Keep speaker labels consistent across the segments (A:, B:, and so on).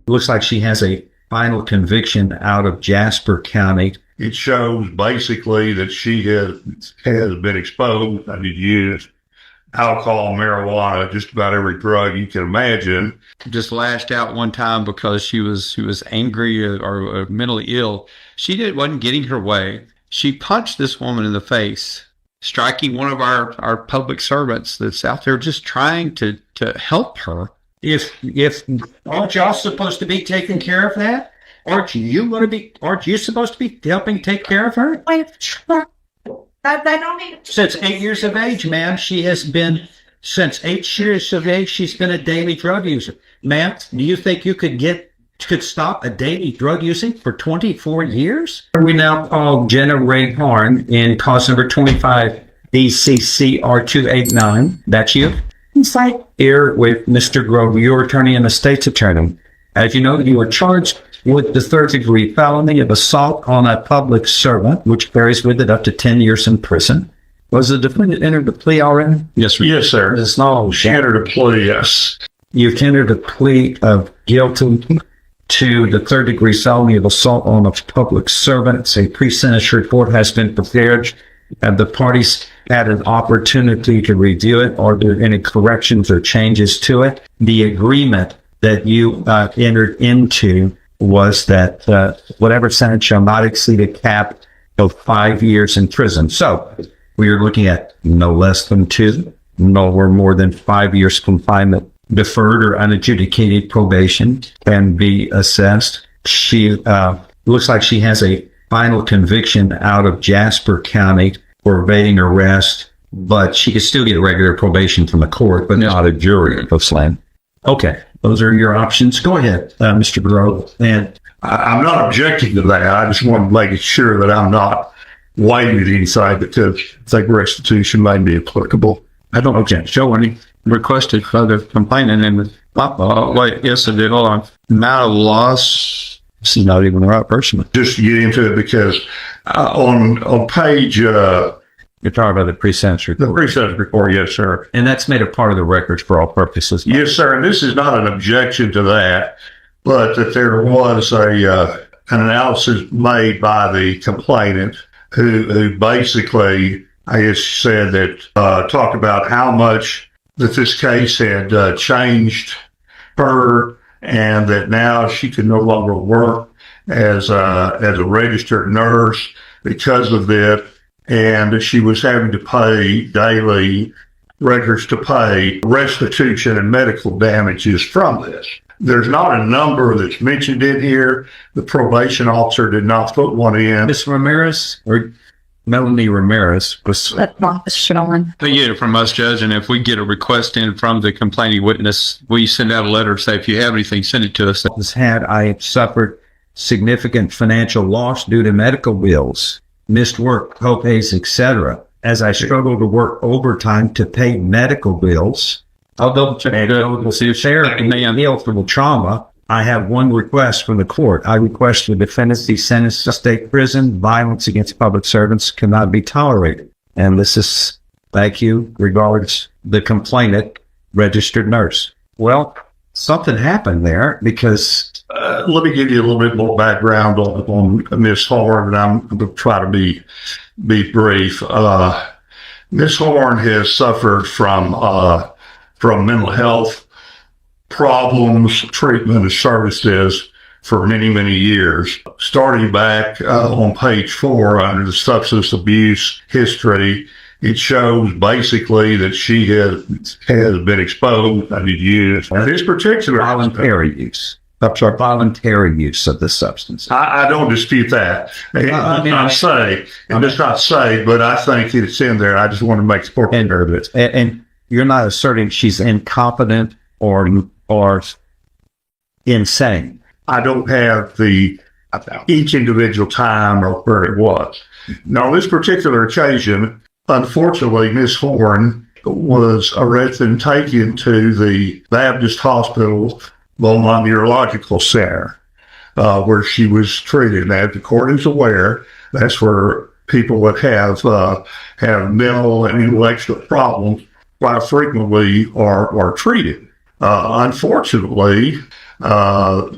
A: Looks like she has a final conviction out of Jasper County.
B: It shows basically that she has been exposed and used alcohol, marijuana, just about every drug you can imagine.
C: Just lashed out one time because she was angry or mentally ill. She wasn't getting her way. She punched this woman in the face, striking one of our public servants that's out there just trying to help her.
A: If aren't y'all supposed to be taking care of that? Aren't you supposed to be helping take care of her? Since 8 years of age, ma'am, since 8 years of age, she's been a daily drug user. Ma'am, do you think you could stop a daily drug using for 24 years? We now call Jenna Ray Horn in cause number 25 DCCR289. That's you? Inside here with Mr. Grove, your attorney and the state's attorney. As you know, you are charged with the third-degree felony of assault on a public servant, which carries with it up to 10 years in prison. Was the defendant entered the plea already?
B: Yes, sir. Yes, sir.
A: It's not
B: She entered a plea, yes.
A: You've entered a plea of guilty to the third-degree felony of assault on a public servant. A pre-sentence report has been prepared. Have the parties had an opportunity to review it? Are there any corrections or changes to it? The agreement that you entered into was that whatever sentence shall not exceed a cap of 5 years in prison. So we are looking at no less than 2, nor more than 5 years confinement. Deferred or unadjudicated probation can be assessed. She looks like she has a final conviction out of Jasper County for evading arrest, but she could still get regular probation from the court, but not a jury of slam. Okay, those are your options. Go ahead, Mr. Grove. And
B: I'm not objecting to that. I just want to make sure that I'm not waiving inside because I think restitution may be applicable.
C: I don't object. Joe, any requested further complaining and wait, yes, I did. Hold on. Amount of loss. This is not even the right person.
B: Just to get into it because on page
A: you're talking about the pre-sentence report.
B: the pre-sentence report, yes, sir.
A: And that's made a part of the records for all purposes.
B: Yes, sir. And this is not an objection to that, but that there was an analysis made by the complainant who basically, I guess, said that talked about how much that this case had changed her, and that now she could no longer work as a registered nurse because of that, and she was having to pay daily records to pay restitution and medical damages from this. There's not a number that's mentioned in here. The probation officer did not put one in.
A: Ms. Ramirez, or Melanie Ramirez, was...
D: That's not Sean.
C: They get it from us, Judge, and if we get a request in from the complaining witness, we send out a letter, say, if you have anything, send it to us.
A: I suffered significant financial loss due to medical bills, missed work, co-pays, etc. As I struggle to work overtime to pay medical bills, I'll double check to see if they're ill from trauma. I have one request from the court. I request the defendant be sentenced to state prison. Violence against public servants cannot be tolerated. And this is, thank you, regards the complainant, registered nurse. Well, something happened there because...
B: let me give you a little bit more background on Miss Horn, and I'm going to try to be brief. Miss Horn has suffered from mental health problems, treatment, and services for many, many years. Starting back on page 4 under the substance abuse history, it shows basically that she has been exposed and used. And this particular
A: voluntary use. Voluntary use of the substance.
B: I don't dispute that. It does not say, but I think it's in there. I just want to make support of it.
A: And you're not asserting she's incompetent or insane.
B: I don't have each individual time or where it was. Now, on this particular occasion, unfortunately, Miss Horn was arrested and taken to the Baptist Hospital Beaumont Neurological Center, where she was treated. Now, the court is aware that's where people that have mental and intellectual problems quite frequently are treated. Unfortunately,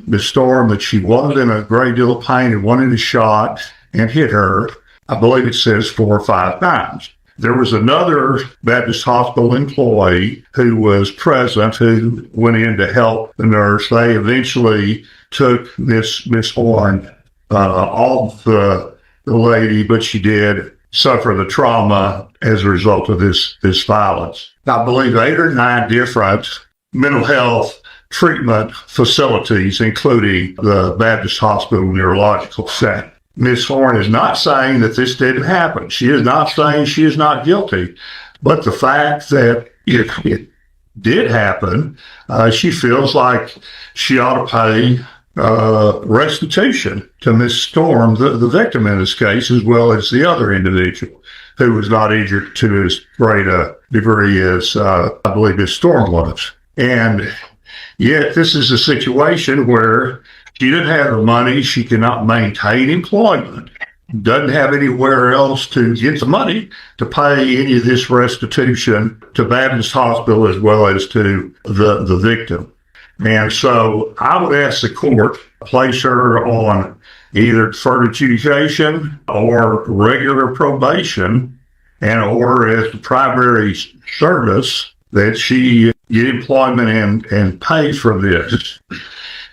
B: Miss Storm that she was in a great deal of pain and wanted a shot and hit her. I believe it says 4 or 5 times. There was another Baptist Hospital employee who was present who went in to help the nurse. They eventually took Miss Horn off the lady, but she did suffer the trauma as a result of this violence. I believe 8 or 9 different mental health treatment facilities, including the Baptist Hospital Neurological Center. Ms. Horn is not saying that this didn't happen. She is not saying she is not guilty. But the fact that it did happen, she feels like she ought to pay restitution to Ms. Storm, the victim in this case, as well as the other individual who was not injured to as great a degree as I believe Ms. Storm was. And yet this is a situation where she didn't have the money. She cannot maintain employment. Doesn't have anywhere else to get the money to pay any of this restitution to Baptist Hospital as well as to the victim. And so I would ask the court to place her on either deferred adjudication or regular probation and order as the primary service that she get employment and pay for this.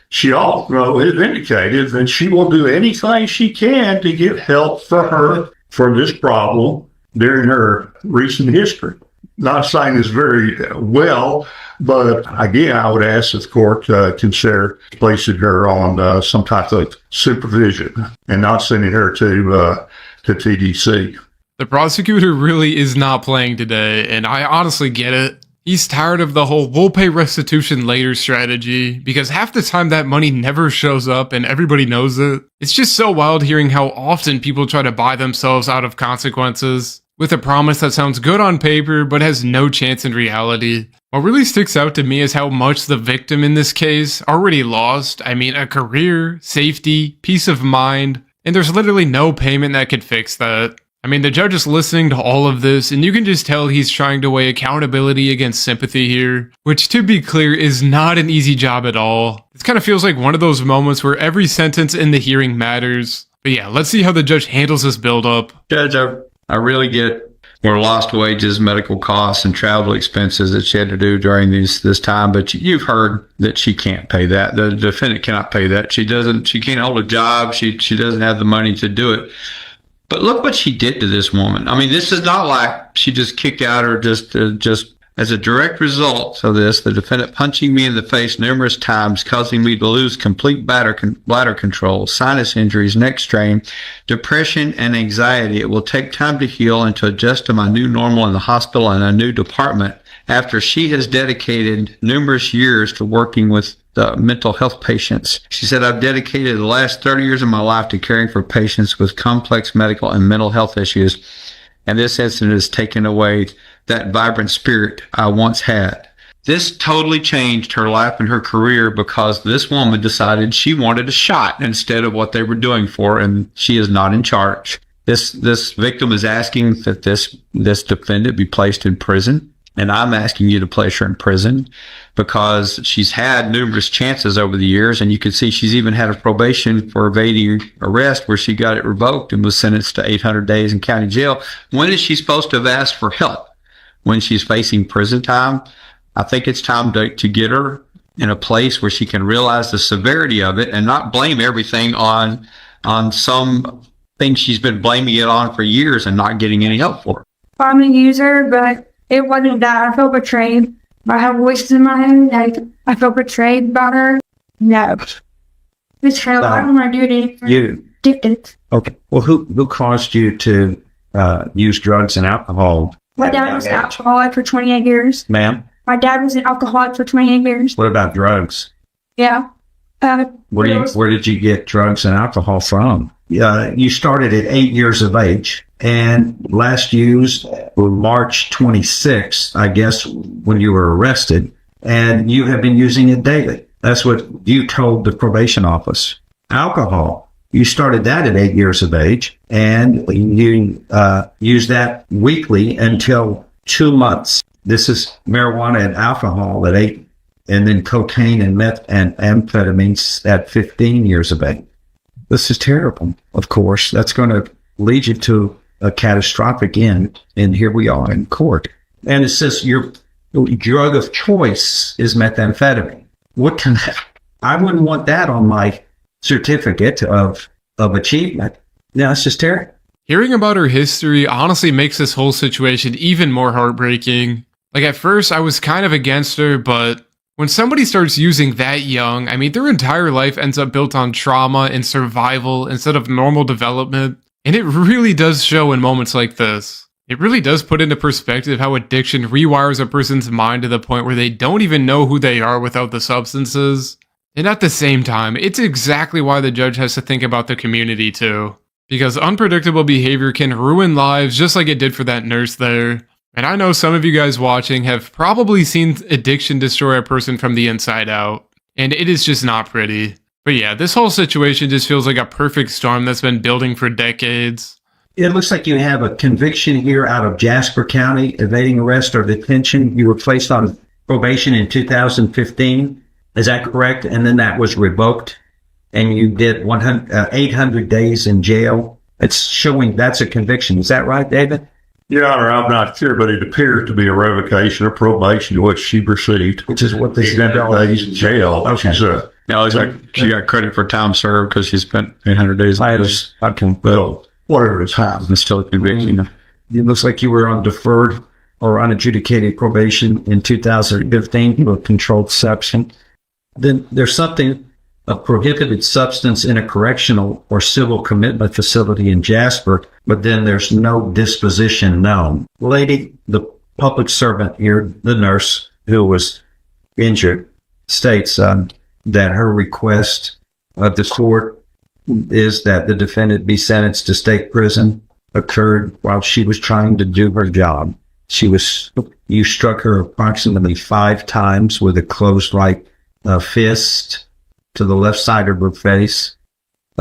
B: She also has indicated that she will do anything she can to get help for her for this problem during her recent history. Not saying this very well, but again, I would ask the court to consider placing her on some type of supervision and not sending her to TDC.
D: The prosecutor really is not playing today, and I honestly get it. He's tired of the whole we'll pay restitution later strategy because half the time that money never shows up and everybody knows it. It's just so wild hearing how often people try to buy themselves out of consequences with a promise that sounds good on paper but has no chance in reality. What really sticks out to me is how much the victim in this case already lost. I mean, a career, safety, peace of mind, and there's literally no payment that could fix that. I mean, the judge is listening to all of this, and you can just tell he's trying to weigh accountability against sympathy here, which, to be clear, is not an easy job at all. This kind of feels like one of those moments where every sentence in the hearing matters. But yeah, let's see how the judge handles this build-up.
C: Judge, I really get where lost wages, medical costs, and travel expenses that she had to do during this time, but you've heard that she can't pay that. The defendant cannot pay that. She can't hold a job. She doesn't have the money to do it. But look what she did to this woman. I mean, this is not like she just kicked out or just as a direct result of this, the defendant punching me in the face numerous times, causing me to lose complete bladder control, sinus injuries, neck strain, depression, and anxiety. It will take time to heal and to adjust to my new normal in the hospital and a new department after she has dedicated numerous years to working with mental health patients. She said, I've dedicated the last 30 years of my life to caring for patients with complex medical and mental health issues, and this incident has taken away that vibrant spirit I once had. This totally changed her life and her career because this woman decided she wanted a shot instead of what they were doing for her, and she is not in charge. This victim is asking that this defendant be placed in prison. And I'm asking you to place her in prison because she's had numerous chances over the years. And you can see she's even had a probation for evading arrest where she got it revoked and was sentenced to 800 days in county jail. When is she supposed to have asked for help? When she's facing prison time? I think it's time to get her in a place where she can realize the severity of it and not blame everything on some thing she's been blaming it on for years and not getting any help for.
E: I'm a user, but it wasn't that. I felt betrayed. I have voices in my head. Like, I felt betrayed by her. No. It's hell. I don't want to do it anymore.
A: You.
E: Addicted.
A: Okay. Well, who caused you to use drugs and alcohol?
E: My dad was an alcoholic for 28 years.
A: Ma'am?
E: My dad was an alcoholic for 28 years.
A: What about drugs?
E: Yeah.
A: Where did you get drugs and alcohol from? You started at 8 years of age and last used March 26th, I guess, when you were arrested, and you have been using it daily. That's what you told the probation office. Alcohol, you started that at 8 years of age, and you used that weekly until 2 months. This is marijuana and alcohol at 8 and then cocaine and meth and amphetamines at 15 years of age. This is terrible. Of course, that's going to lead you to a catastrophic end. And here we are in court. And it says your drug of choice is methamphetamine. What can I wouldn't want that on my certificate of achievement. No, it's just terrible.
D: Hearing about her history honestly makes this whole situation even more heartbreaking. Like, at first, I was kind of against her, but when somebody starts using that young, I mean, their entire life ends up built on trauma and survival instead of normal development. And it really does show in moments like this. It really does put into perspective how addiction rewires a person's mind to the point where they don't even know who they are without the substances. And at the same time, it's exactly why the judge has to think about the community too. Because unpredictable behavior can ruin lives just like it did for that nurse there. And I know some of you guys watching have probably seen addiction destroy a person from the inside out. And it is just not pretty. But yeah, this whole situation just feels like a perfect storm that's been building for decades.
A: It looks like you have a conviction here out of Jasper County, evading arrest or detention. You were placed on probation in 2015. Is that correct? And then that was revoked and you did 800 days in jail. It's showing that's a conviction. Is that right, David?
B: Your Honor, I'm not sure, but it appears to be a revocation of probation, which she received.
A: Which is what this
B: 800 days in jail.
A: Okay.
B: She's
C: No, it's like she got credit for time served because she spent 800 days.
A: I can,
B: well, whatever it's time.
C: It's still a conviction.
A: it looks like you were on deferred or unadjudicated probation in 2015 for a controlled substance. Then there's something, a prohibited substance in a correctional or civil commitment facility in Jasper, but then there's no disposition known. Lady, the public servant here, the nurse who was injured, states that her request of the court is that the defendant be sentenced to state prison occurred while she was trying to do her job. You struck her approximately 5 times with a closed right fist to the left side of her face.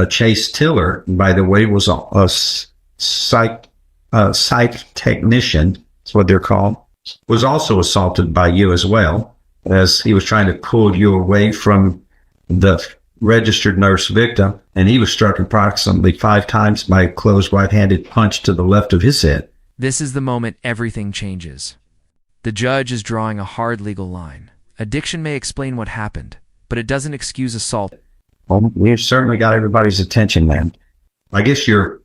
A: Chase Tiller, by the way, was a psych technician, that's what they're called, was also assaulted by you as well, as he was trying to pull you away from the registered nurse victim, and he was struck approximately 5 times by a closed right-handed punch to the left of his head.
F: This is the moment everything changes. The judge is drawing a hard legal line. Addiction may explain what happened, but it doesn't excuse assault.
A: Well, we've certainly got everybody's attention, man. I guess you're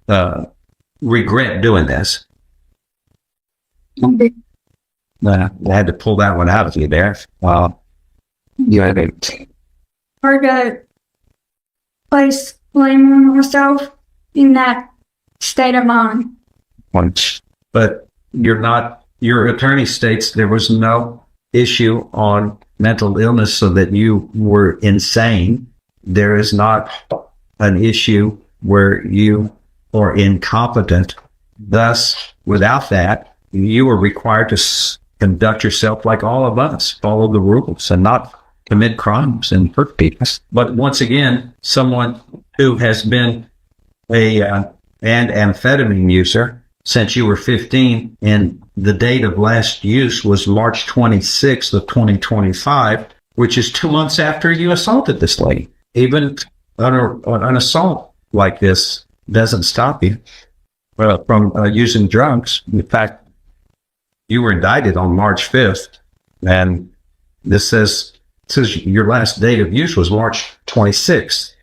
A: regret doing this. I had to pull that one out of you there. You had it.
E: Hard to place blame on myself in that state of mind.
A: But your attorney states there was no issue on mental illness so that you were insane. There is not an issue where you are incompetent. Thus, without that, you are required to conduct yourself like all of us, follow the rules and not commit crimes and hurt people. But once again, someone who has been an amphetamine user since you were 15, and the date of last use was March 26th of 2025, which is 2 months after you assaulted this lady. Even an assault like this doesn't stop you from using drugs. In fact, you were indicted on March 5th, and this says your last date of use was March 26th.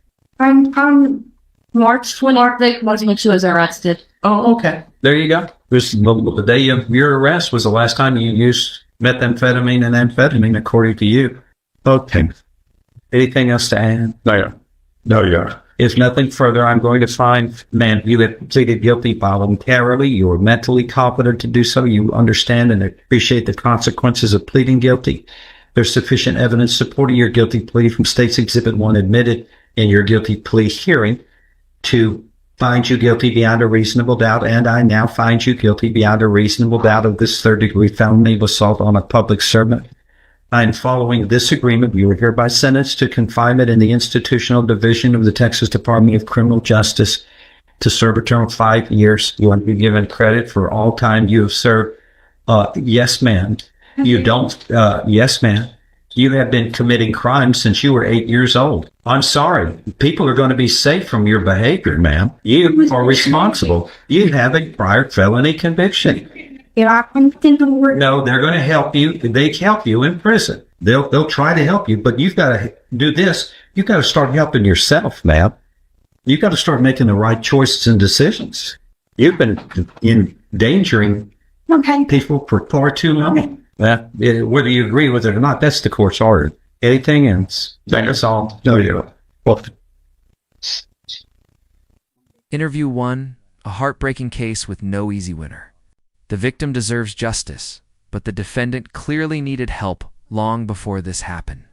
E: I'm
G: March 26th was when she was arrested.
A: Oh, okay. There you go. The day of your arrest was the last time you used methamphetamine and amphetamine, according to you. Okay. Anything else to add?
B: No, Your Honor.
A: If nothing further, I'm going to find, man, you have pleaded guilty voluntarily. You are mentally competent to do so. You understand and appreciate the consequences of pleading guilty. There's sufficient evidence supporting your guilty plea from State's Exhibit 1 admitted in your guilty plea hearing to find you guilty beyond a reasonable doubt, and I now find you guilty beyond a reasonable doubt of this third-degree felony of assault on a public servant. And following this agreement, you are hereby sentenced to confinement in the Institutional Division of the Texas Department of Criminal Justice to serve a term of 5 years. You want to be given credit for all time you have served. Yes, ma'am. You don't, yes, ma'am. You have been committing crimes since you were 8 years old. I'm sorry. People are going to be safe from your behavior, ma'am. You are responsible. You have a prior felony conviction.
E: Yeah, I think the word.
A: No, they're going to help you. They help you in prison. They'll try to help you, but you've got to do this. You've got to start helping yourself, ma'am. You've got to start making the right choices and decisions. You've been endangering
E: Okay.
A: people for far too long. Whether you agree with it or not, that's the court's order. Anything else? That's all. No, you. Well,
F: Interview 1, a heartbreaking case with no easy winner. The victim deserves justice, but the defendant clearly needed help long before this happened.